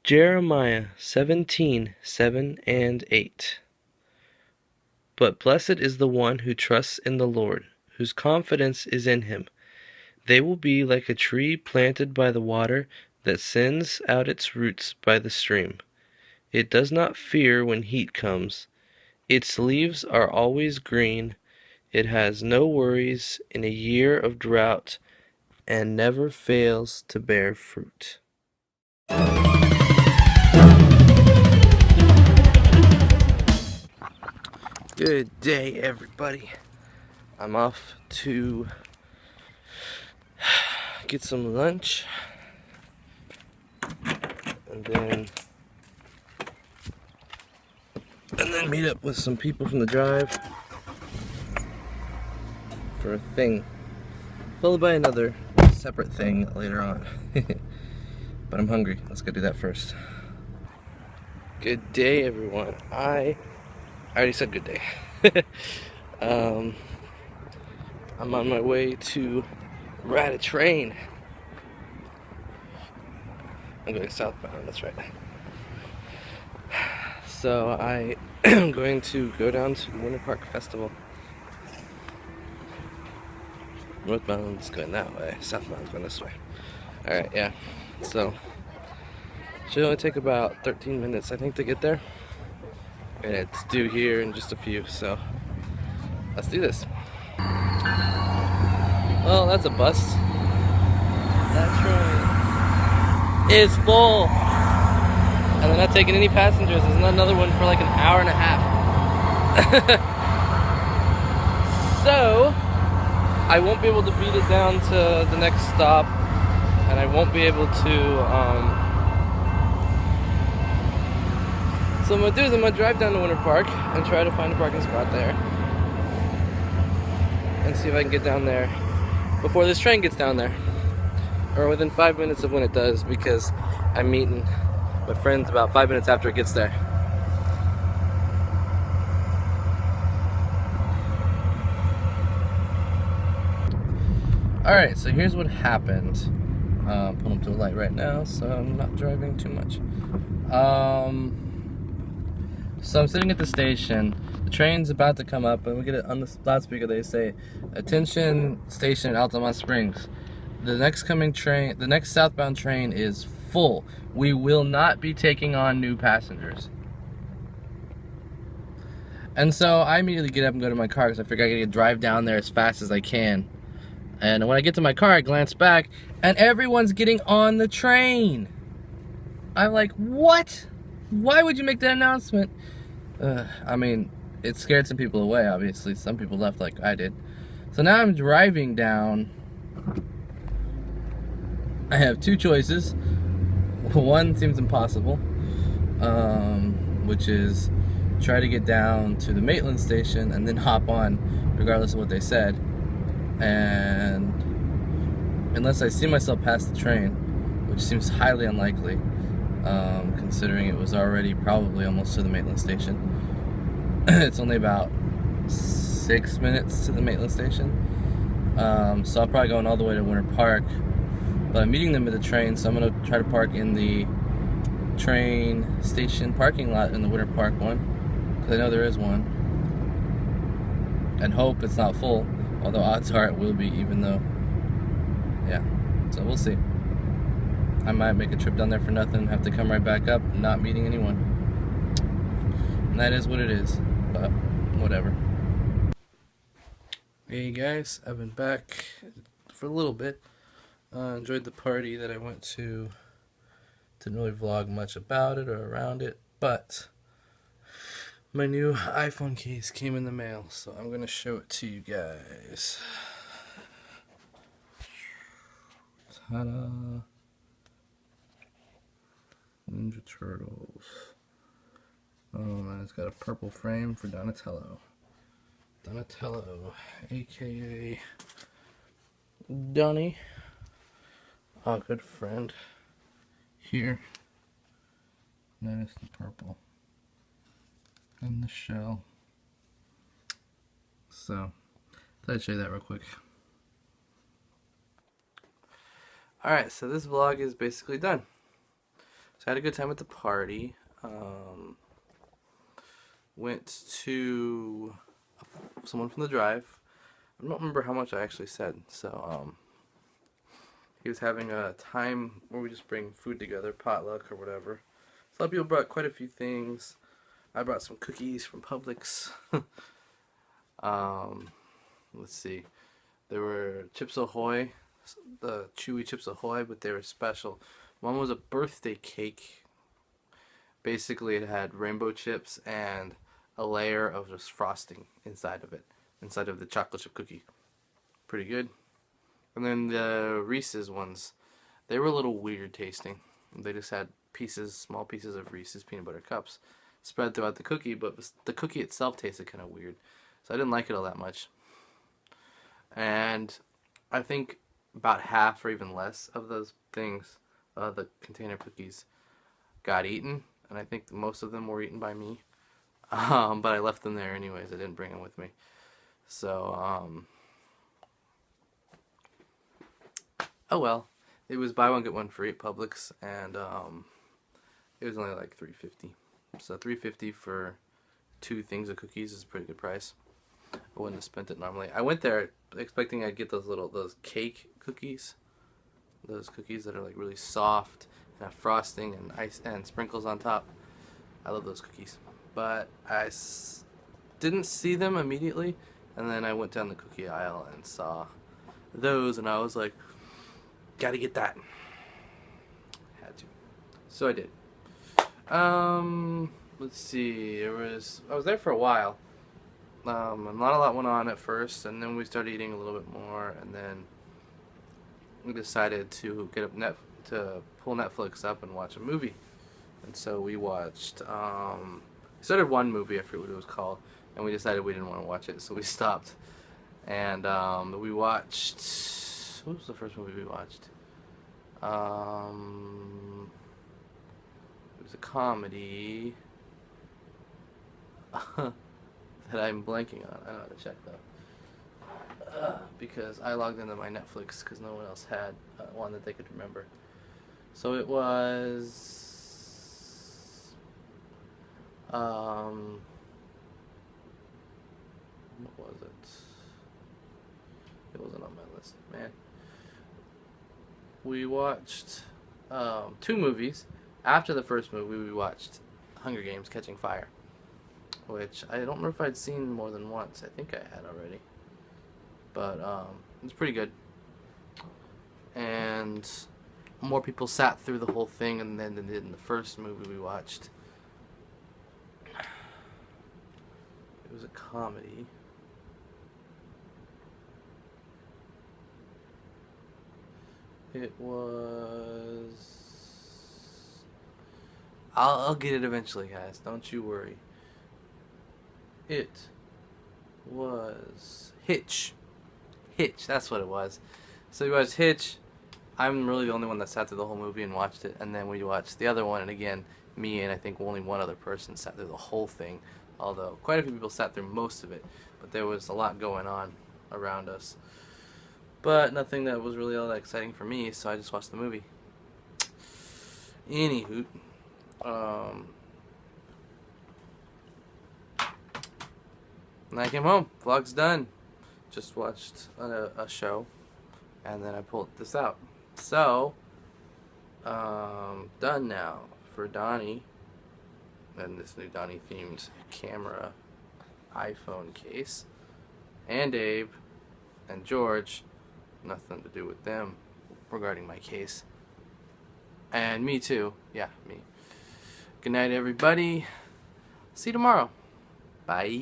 Jeremiah 17:7 and 8. But blessed is the one who trusts in the Lord, whose confidence is in him. They will be like a tree planted by the water that sends out its roots by the stream. It does not fear when heat comes. Its leaves are always green. It has no worries in a year of drought and never fails to bear fruit. Good day, everybody. I'm off to get some lunch and then meet up with some people from the drive for a thing, followed by another separate thing later on. But I'm hungry. Let's go do that first. Good day, everyone. I already said good day. I'm on my way to ride a train. I'm going southbound, that's right. So I am going to go down to the Winter Park Festival. Northbound's going that way, southbound's going this way. Alright, yeah. So, should only take about 13 minutes, I think, to get there. And it's due here in just a few, so let's do this. Well, that's a bust. That train is full. And they're not taking any passengers. There's not another one for like an hour and a half. So, I won't be able to beat it down to the next stop. And I won't be able to, so what I'm going to do is I'm going to drive down to Winter Park and try to find a parking spot there. And see if I can get down there before this train gets down there. Or within 5 minutes of when it does, because I'm meeting my friends about 5 minutes after it gets there. Alright, so here's what happened. Pulling up to a light right now, so I'm not driving too much. So I'm sitting at the station. The train's about to come up, and we get it on the loudspeaker. They say, "Attention, station at Altamont Springs. The next southbound train is full. We will not be taking on new passengers." And so I immediately get up and go to my car because I figure I gotta drive down there as fast as I can. And when I get to my car, I glance back, and everyone's getting on the train. I'm like, what? Why would you make that announcement? I mean, it scared some people away, obviously. Some people left like I did. So now I'm driving down. I have two choices. One seems impossible, which is try to get down to the Maitland station and then hop on regardless of what they said. And unless I see myself pass the train, which seems highly unlikely, considering it was already probably almost to the Maitland station. It's only about 6 minutes to the Maitland station. So I'm probably going all the way to Winter Park. But I'm meeting them at the train, so I'm going to try to park in the train station parking lot in the Winter Park one, because I know there is one. And hope it's not full, although odds are it will be, even though, yeah. So we'll see. I might make a trip down there for nothing, have to come right back up, not meeting anyone. And that is what it is, but whatever. Hey guys, I've been back for a little bit. Enjoyed the party that I went to. Didn't really vlog much about it or around it, but my new iPhone case came in the mail, so I'm gonna show it to you guys. Ta-da! Ninja Turtles. Oh man, it's got a purple frame for Donatello. Donatello, aka Donnie, our good friend here. That is the purple and the shell. So, thought I'd show you that real quick. Alright, so this vlog is basically done. So I had a good time at the party. Went to someone from the drive. I don't remember how much I actually said. So he was having a time where we just bring food together, potluck or whatever. So a lot of people brought quite a few things. I brought some cookies from Publix. Let's see. There were Chips Ahoy, the chewy Chips Ahoy, but they were special. One was a birthday cake. Basically, it had rainbow chips and a layer of just frosting inside of it, inside of the chocolate chip cookie. Pretty good. And then the Reese's ones, they were a little weird tasting. They just had small pieces of Reese's peanut butter cups spread throughout the cookie, but the cookie itself tasted kind of weird. So I didn't like it all that much. And I think about half or even less of those things, the container cookies, got eaten. And I think most of them were eaten by me. But I left them there anyways. I didn't bring them with me. So, oh well. It was buy one get one free at Publix, and it was only like $3.50. So $3.50 for 2 things of cookies is a pretty good price. I wouldn't have spent it normally. I went there expecting I'd get those cake cookies, those cookies that are like really soft and have frosting and ice and sprinkles on top. I love those cookies, but I didn't see them immediately, and then I went down the cookie aisle and saw those, and I was like, gotta get that. Had to. So I did. Let's see. I was there for a while. And not a lot went on at first, and then we started eating a little bit more, and then we decided to get up to pull Netflix up and watch a movie. And so we watched. We started one movie, I forget what it was called, and we decided we didn't want to watch it, so we stopped. And we watched. What was the first movie we watched? It was a comedy that I'm blanking on. I don't know how to check though, because I logged into my Netflix because no one else had one that they could remember. So it was what was it? It wasn't on my list, man. We watched 2 movies. After the first movie, we watched Hunger Games: Catching Fire, which I don't remember if I'd seen more than once. I think I had already, but it's pretty good. And more people sat through the whole thing than they did in the first movie we watched. It was a comedy. It was... I'll get it eventually, guys. Don't you worry. It was Hitch. Hitch, that's what it was. So we watched Hitch. I'm really the only one that sat through the whole movie and watched it. And then we watched the other one, and again, me and I think only one other person sat through the whole thing. Although quite a few people sat through most of it. But there was a lot going on around us. But nothing that was really all that exciting for me, so I just watched the movie. Anywho, and I came home. Vlog's done. Just watched a show, and then I pulled this out. So, done now for Donnie, and this new Donnie themed camera iPhone case, and Abe, and George. Nothing to do with them regarding my case. And me too. Yeah, me. Good night, everybody. See you tomorrow. Bye.